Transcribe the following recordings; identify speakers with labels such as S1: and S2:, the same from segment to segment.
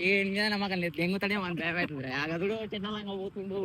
S1: ఏం మీద నమ్మకం లేదు, దెంగుతాడే మన భయపడుతుంది. ఆ గదుడు చిన్నలాగా పోతుండు.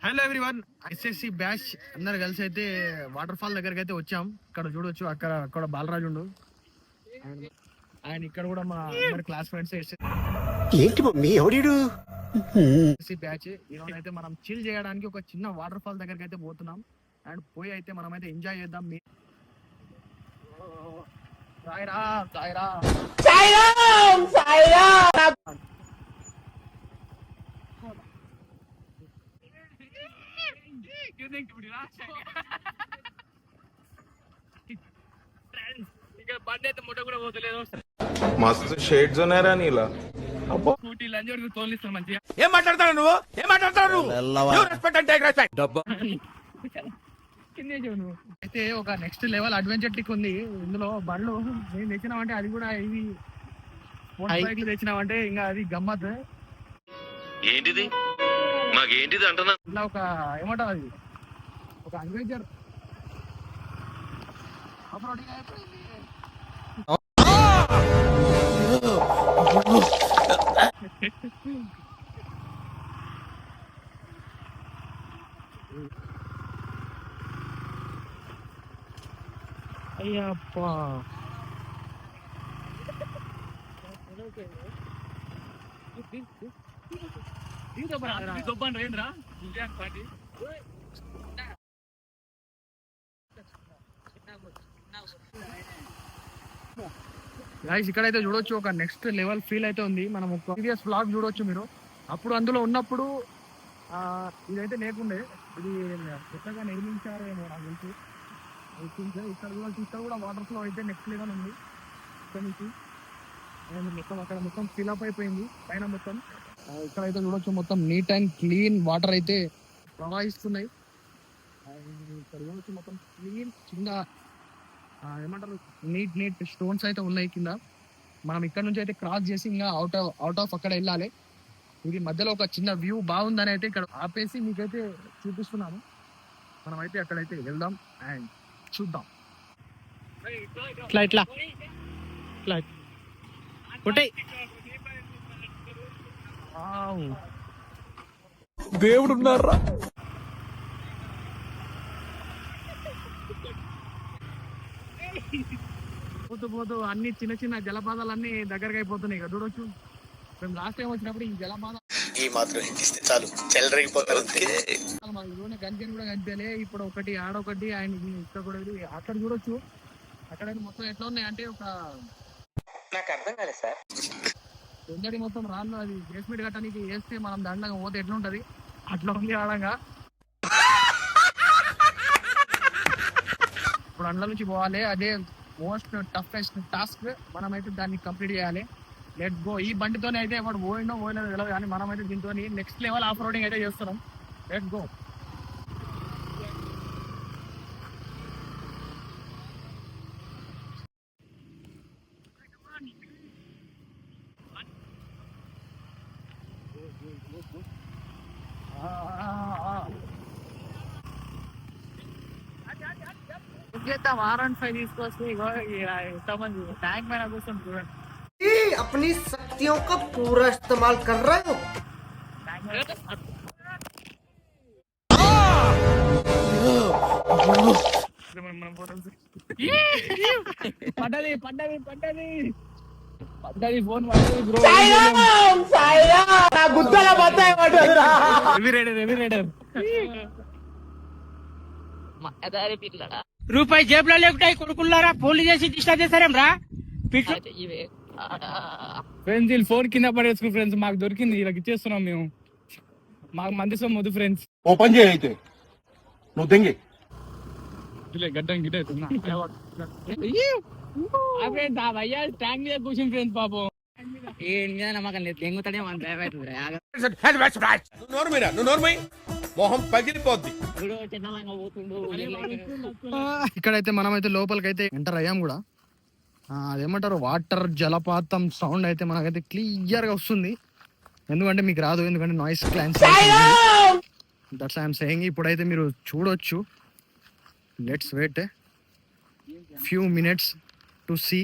S2: హలో ఎవ్రీవన్, ఎస్ఎస్సి బ్యాచ్ అందరు కలిసి అయితే వాటర్ ఫాల్ దగ్గరికి అయితే వచ్చాం. ఇక్కడ చూడొచ్చు, అక్కడ బాలరాజు ఉండు, ఆయన ఇక్కడ కూడా మా అందరి క్లాస్ ఫ్రెండ్స్.
S3: ఏంటి మమ్మీ ఎవడు
S2: ఎస్ఎస్సి బ్యాచ్ ఈరోజు అయితే మనం చిల్ చేయడానికి ఒక చిన్న వాటర్ ఫాల్ దగ్గరికి అయితే పోతున్నాం. అండ్ పోయి అయితే మనం అయితే ఎంజాయ్ చేద్దాం. సాయిరా సాయిరా సాయిరా.
S4: मस्त शेड्स ఉన్నారా నీలా అబ్బో
S2: స్కూటీ లంజ్ వరకు తోలిస్తాం మంచిగా.
S3: ఏం మాట్లాడతాడు నువ్వు రెస్పెక్ట్ అంటే రెస్పెక్ట్ డబ్బా
S2: అయితే ఒక నెక్స్ట్ లెవెల్ అడ్వెంచర్ టిక్ ఉంది ఇందులో. బండ్లు నేను తెచ్చినామంటే అది కూడా ఇది మోటార్ సైకిల్ తెచ్చినామంటే ఇంకా అది గమ్మత్.
S5: ఏంటిది మాకేంటిది అంటున్నా.
S2: ఇలా ఒక ఏమంటారు, అది ఒక అడ్వెంచర్ ఆఫ్రోడింగ్ అయిపోయింది. అయ్యప్పా గైస్ ఇక్కడైతే చూడొచ్చు, ఒక నెక్స్ట్ లెవెల్ ఫీల్ అయితే ఉంది. మనం ఒక ప్రీవియస్ వ్లాగ్ చూడొచ్చు మీరు. అప్పుడు అందులో ఉన్నప్పుడు ఇదైతే లేకుండే, ఇది కొత్తగా నిర్మించారేమో నాకు తెలిసి. ఇక్కడ కూడా వాటర్ ఫ్లో అయితే నెక్స్ట్ లెవెల్ ఉంది. ఇక్కడ నుంచి మొత్తం అక్కడ మొత్తం ఫిల్ అప్ అయిపోయింది పైన మొత్తం. ఇక్కడైతే చూడొచ్చు మొత్తం నీట్ అండ్ క్లీన్ వాటర్ అయితే ప్రవహిస్తున్నాయి. ఇక్కడ చూడొచ్చు మొత్తం క్లీన్, చిన్న ఏమంటారు నీట్ స్టోన్స్ అయితే ఉన్నాయి కింద. మనం ఇక్కడ నుంచి అయితే క్రాస్ చేసి ఇంకా అవుట్ ఆఫ్ అక్కడ వెళ్ళాలి. ఇది మధ్యలో ఒక చిన్న వ్యూ బాగుందని అయితే ఇక్కడ ఆపేసి మీకైతే చూపిస్తున్నాను. మనం అయితే అక్కడైతే వెళ్దాం అండ్ చూద్దాం. ఇట్లా
S3: దేవుడు ఉన్నారా.
S2: పోతూ అన్ని చిన్న చిన్న జలపాతాలు అన్ని దగ్గరగా అయిపోతున్నాయి. ఇక చూడొచ్చు, మేము లాస్ట్ టైం వచ్చినప్పుడు ఈ జలపాతం
S3: ఈ మాత్రం హింటిస్తే చాలు చెలరేగిపోతారు.
S2: గంజని కూడా కనిపించలే. ఇప్పుడు ఒకటి ఆడొకటి ఆయన ఇక్కడ కూడా అక్కడ చూడొచ్చు. అక్కడ మొత్తం ఎట్లా ఉన్నాయి అంటే ఒక
S3: నాకు అర్థం కాలేదు సార్.
S2: ఎందడి మొత్తం రాళ్ళు, అది బేస్మెంట్ కట్టడానికి వేస్తే మనం దండగా పోతే ఎట్లుంటది అట్లా ఉంది ఆడంగా. ఇప్పుడు అండ్ల నుంచి పోవాలి, అదే మోస్ట్ టఫెస్ట్ టాస్క్. మనమైతే దాన్ని కంప్లీట్ చేయాలి. Let's go. ఈ బండితోనే అయితే వాడు పోయినో తెలియదు, కానీ మనమైతే దీంతో నెక్స్ట్ లెవెల్ ఆఫ్ రోడింగ్ అయితే చేస్తున్నాం. Let's go. R15 తీసుకొస్తే ఎంతమంది ట్యాంక్ పైన కూర్చొని చూడండి.
S3: अपनी शक्तियों का पूरा इस्तेमाल कर रहे हो.
S2: పడ్డది ఫోన్ బ్రో.
S1: రూపాయి జేబులో లేకుంటే కొడుకున్నారా ఫోన్లు చేసి డిస్టర్బ్ చేశారేం రా.
S2: ఫ్రెండ్స్ వీళ్ళు ఫోన్ కింద పడేసుకుని ఫ్రెండ్స్ మాకు దొరికింది, వీళ్ళకి ఇచ్చేస్తున్నాం మేము. మాకు మంది సొమ్ము ఫ్రెండ్స్.
S3: ఓపెన్ చేయి అయితే నువ్వు తెంగి
S2: గడ్డం గిట్ట ట్యాంక్ మీద కూర్చుని ఫ్రెండ్స్ పాపం.
S1: ఏం మీద నమ్మకం లేదు, దెంగుతాడే మన భయపడుతుంది.
S3: మొహం పగిలిపోద్ది.
S2: ఇక్కడైతే మనమైతే లోపలికి అయితే ఎంటర్ అయ్యాం కూడా. అదేమంటారు వాటర్ జలపాతం సౌండ్ అయితే మనకైతే క్లియర్ గా వస్తుంది. ఎందుకంటే మీకు రాదు, ఎందుకంటే noise cancellation. That's I'm saying. ఇప్పుడైతే మీరు చూడొచ్చు. Let's wait few minutes to see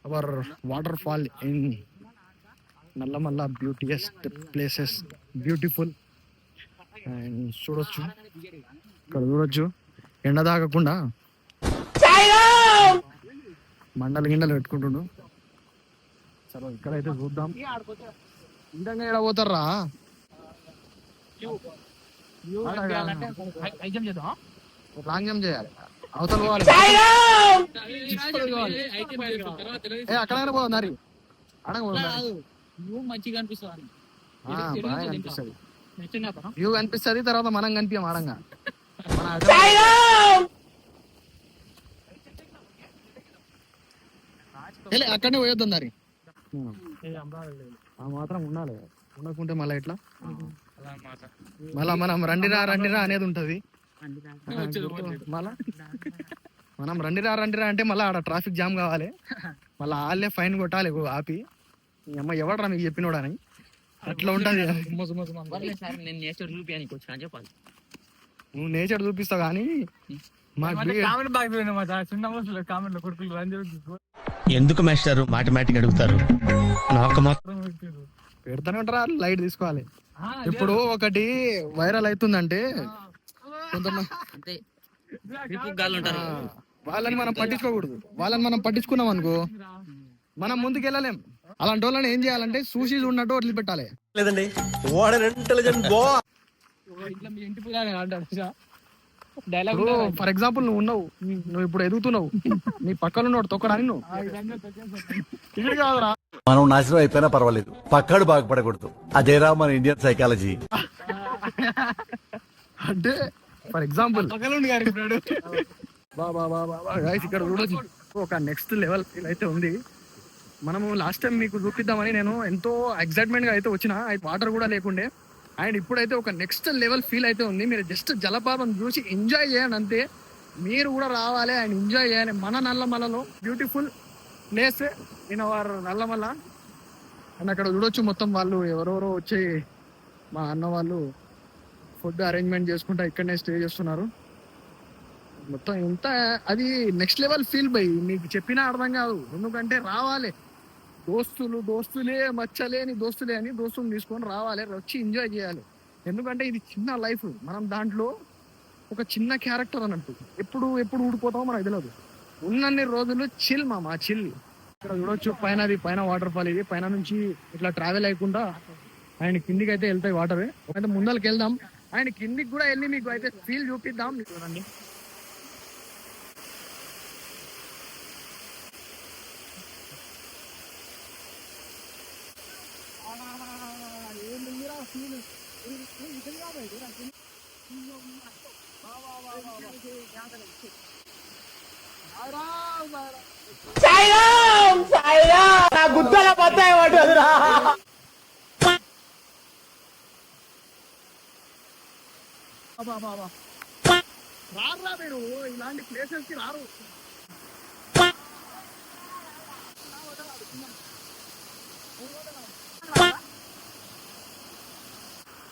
S2: our waterfall in Nallamalla beautiest places, beautiful. And చూడొచ్చు, ఇక్కడ చూడొచ్చు ఎండ తాగకుండా మండలు గిండలు పెట్టుకుంటుండు. సరే ఇక్కడైతే చూద్దాం. ఇంకంగా ఎక్కడ పోతారా? లాంగ్ జంప్ చేయాలి, అవతల పోవాలి. అక్కడైనా పోవాలి మరి
S1: మంచిగా అనిపిస్తుంది,
S2: బాగా కనిపిస్తుంది. వ్యూ కనిపిస్తుంది, తర్వాత మనం కనిపించాం ఆడంగా. అక్కడనే పోయొద్దాం దారి. మాత్రం ఉండాలి, ఉండకుంటే మళ్ళీ ఎట్లా? మళ్ళా మనం రండిరా రండిరా అనేది ఉంటది. మళ్ళా మనం రండిరా రండిరా అంటే మళ్ళీ ఆడ ట్రాఫిక్ జామ్ కావాలి, మళ్ళీ వాళ్ళే ఫైన్ కొట్టాలి ఆపి. అమ్మ ఎవడరా మీకు చెప్పినోడని అట్లా ఉంటది. నువ్వు నేచర్ చూపిస్తావు కానీ
S6: ఎందుకు మాస్టారు మాటమాటిక్ అడుగుతారు? నాకు మాత్రం
S2: పెడతానే ఉంటారా, లైట్ తీసుకోవాలి. ఇప్పుడు ఒకటి వైరల్ అవుతుందంటే కొంతమంది వాళ్ళని మనం పట్టించుకోకూడదు. వాళ్ళని మనం పట్టించుకున్నాం అనుకో మనం ముందుకు వెళ్ళలేం. అలాంటి వాళ్ళని ఏం చేయాలంటే చూసి చూడనట్టు వదిలిపెట్టాలి.
S6: లేదండి,
S2: ఫర్ ఎగ్జాంపుల్ నువ్వు ఉన్నావు, నువ్వు ఇప్పుడు ఎదుగుతున్నావు, నీ పక్కన ఉన్నాడు తొక్కడాని నువ్వు ఇది కాదురా.
S7: మనం నాశనం అయిపోయినా పర్వాలేదు, పక్కడు బాగుపడకూడదు. అదేరా మన ఇండియన్ సైకాలజీ.
S2: అంటే ఫర్ ఎగ్జాంపుల్ ఇక్కడ చూడొచ్చు ఒక నెక్స్ట్ లెవెల్ ఫీల్ అయితే ఉంది. మనము లాస్ట్ టైం మీకు చూపిద్దామని నేను ఎంతో ఎక్సైట్మెంట్ గా అయితే వచ్చిన, వాటర్ కూడా లేకుండే. అండ్ ఇప్పుడైతే ఒక నెక్స్ట్ లెవెల్ ఫీల్ అయితే ఉంది. మీరు జస్ట్ జలపాతం చూసి ఎంజాయ్ చేయండి అంతే. మీరు కూడా రావాలి అండ్ ఎంజాయ్ చేయాలి. మన నల్లమల్లలో beautiful place in our Nallamalla. And అక్కడ చూడొచ్చు మొత్తం వాళ్ళు ఎవరెవరో వచ్చి మా అన్న వాళ్ళు ఫుడ్ అరేంజ్మెంట్ చేసుకుంటా ఇక్కడనే స్టే చేస్తున్నారు. మొత్తం ఎంత అది నెక్స్ట్ లెవెల్ ఫీల్ బై, మీకు చెప్పినా అర్థం కాదు. ఎందుకంటే రావాలి, దోస్తులే మచ్చలేని దోస్తులే అని దోస్తులు తీసుకొని రావాలి, వచ్చి ఎంజాయ్ చేయాలి. ఎందుకంటే ఇది చిన్న లైఫ్, మనం దాంట్లో ఒక చిన్న క్యారెక్టర్ అన్నట్టు. ఎప్పుడు ఊడిపోతామో మనకు తెలియదు. ఉన్నన్ని రోజులు చిల్ మామా చిల్. ఇక్కడ చూడొచ్చు పైన వాటర్ ఫాల్. ఇది పైన నుంచి ఇట్లా ట్రావెల్ అయ్యకుండా ఆయన కిందికి అయితే వెళ్తాయి వాటర్. అయితే ముందరికి వెళ్దాం అండ్ కిందికి కూడా వెళ్ళి మీకు అయితే ఫీల్ చూపిద్దాం. చూడండి
S1: గుద్దల పత్తాయి పడ్డదిరా.
S2: రారా మీరు ఇలాంటి ప్లేసెస్ కి రారు.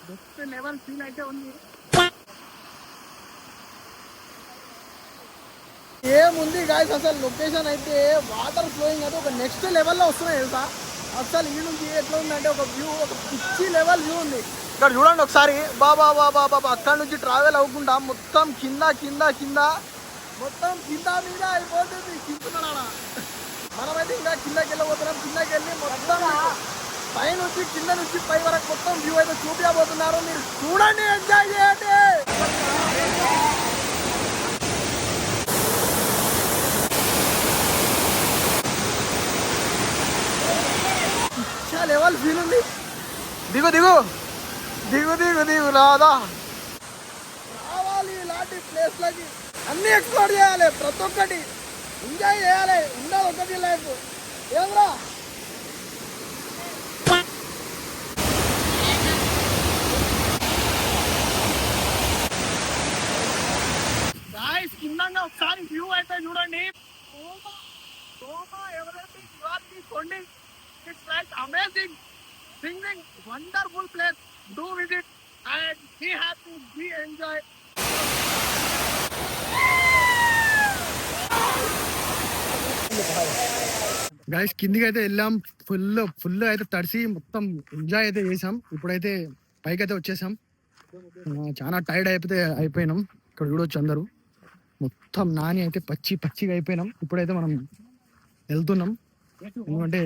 S2: నెక్స్ట్ లెవెల్ ఫీల్ అయితే ఉంది. ఏముంది గాయస్, అసలు లొకేషన్ అయితే వాటర్ ఫ్లోయింగ్ అయితే ఒక నెక్స్ట్ లెవెల్లో వస్తున్నాయి తెలుసా. అసలు ఈ నుంచి ఎట్లా ఉందంటే ఒక వ్యూ, ఒక పిచ్చి లెవెల్ వ్యూ ఉంది. ఇక్కడ చూడండి ఒకసారి. బాబా అక్కడ నుంచి ట్రావెల్ అవ్వకుండా మొత్తం కింద మొత్తం కింద మీద అయిపోతుంది. కింద మనమైతే ఇంకా కిందకి వెళ్ళబోతున్నాం. కిందకి వెళ్ళి మొత్తం పై నుంచి కింద నుంచి పై వరకు మొత్తం వ్యూ అయితే చూపించబోతున్నారు. మీరు చూడండి, ఎంజాయ్ చేయండి. లెవెల్ ఫీల్ ఉంది. దిగు రాదా. రావాలి ఇలాంటి ప్లేస్లకి, అన్ని ఎక్స్ప్లోర్ చేయాలి, ప్రతి ఒక్కటి ఎంజాయ్ చేయాలి. ఉండదు ఒకటి లైఫ్. ఏమరా కింద ఒకసారి వ్యూ అయితే చూడండి. It's like amazing, singing, wonderful place. Do visit and be happy, be enjoy. Guys కిందికి అయితే వెళ్ళాం, ఫుల్ అయితే తడిసి మొత్తం ఎంజాయ్ అయితే చేసాం. ఇప్పుడైతే పైకి అయితే వచ్చేసాం. చాలా టైర్డ్ అయిపోయినాం. ఇక్కడ చూడొచ్చు అందరూ మొత్తం నాని అయితే పచ్చిగా అయిపోయినాం. ఇప్పుడైతే మనం వెళ్తున్నాం, ఎందుకంటే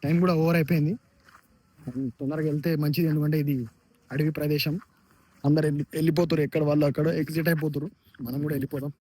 S2: టైం కూడా ఓవర్ అయిపోయింది. తొందరగా వెళ్తే మంచిది, ఎందుకంటే ఇది అడవి ప్రదేశం. అందరు వెళ్ళిపోతారు, ఎక్కడ వాళ్ళు అక్కడ ఎగ్జిట్ అయిపోతారు. మనం కూడా వెళ్ళిపోదాం.